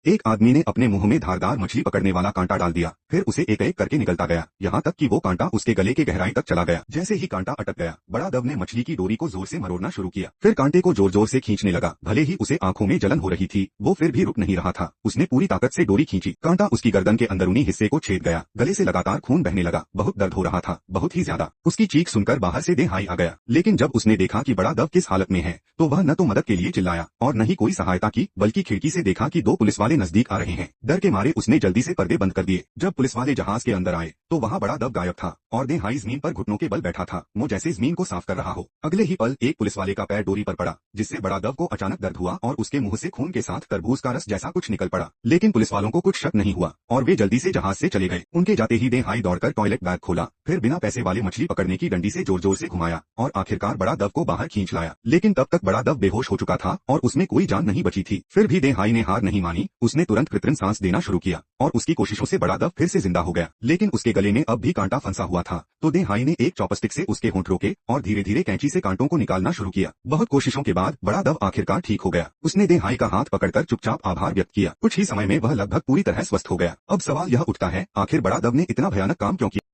एक आदमी ने अपने मुंह में धारदार मछली पकड़ने वाला कांटा डाल दिया, फिर उसे एक एक करके निकलता गया, यहाँ तक कि वो कांटा उसके गले के गहराई तक चला गया। जैसे ही कांटा अटक गया, बड़ा दव ने मछली की डोरी को जोर से मरोड़ना शुरू किया, फिर कांटे को जोर जोर से खींचने लगा। भले ही उसे आंखों में जलन हो रही थी, वो फिर भी रुक नहीं रहा था। उसने पूरी ताकत से डोरी खींची, कांटा उसकी गर्दन के अंदरूनी हिस्से को छेद गया, गले से लगातार खून बहने लगा। बहुत दर्द हो रहा था, बहुत ही ज्यादा। उसकी चीख सुनकर बाहर से देहाई आ गया, लेकिन जब उसने देखा कि बड़ा दव किस हालत में है, तो वह न तो मदद के लिए चिल्लाया और न ही कोई सहायता की, बल्कि खिड़की से देखा कि दो पुलिस वाले नजदीक आ रहे हैं। डर के मारे उसने जल्दी से पर्दे बंद कर दिए। जब पुलिस वाले जहाज के अंदर आए तो वहाँ बड़ा दव गायब था और देहाई जमीन पर घुटनों के बल बैठा था, मुंह जैसे जमीन को साफ कर रहा हो। अगले ही पल एक पुलिस वाले का पैर डोरी पर पड़ा, जिससे बड़ा दव को अचानक दर्द हुआ और उसके मुंह से खून के साथ तरबूज का रस जैसा कुछ निकल पड़ा। लेकिन पुलिस वालों को कुछ शक नहीं हुआ और वे जल्दी से जहाज से चले गए। उनके जाते ही देहाई दौड़कर टॉयलेट बैग खोला, फिर बिना पैसे वाले मछली पकड़ने की डंडी से जोर जोर से घुमाया और आखिरकार बड़ा दव को बाहर खींच लाया। लेकिन तब तक बड़ा दव बेहोश हो चुका था और उसमें कोई जान नहीं बची थी। फिर भी देहाई ने हार नहीं मानी, उसने तुरंत कृत्रिम सांस देना शुरू किया और उसकी कोशिशों से बड़ा दव फिर से जिंदा हो गया। लेकिन उसके गले में अब भी कांटा फंसा हुआ था, तो देहाई ने एक चॉपस्टिक से उसके होंठ रोके और धीरे धीरे कैंची से कांटों को निकालना शुरू किया। बहुत कोशिशों के बाद बड़ा दव आखिरकार ठीक हो गया। उसने देहाई का हाथ पकड़कर चुपचाप आभार व्यक्त किया। कुछ ही समय में वह लगभग पूरी तरह स्वस्थ हो गया। अब सवाल यह उठता है, आखिर बड़ा दव ने इतना भयानक काम क्यों किया?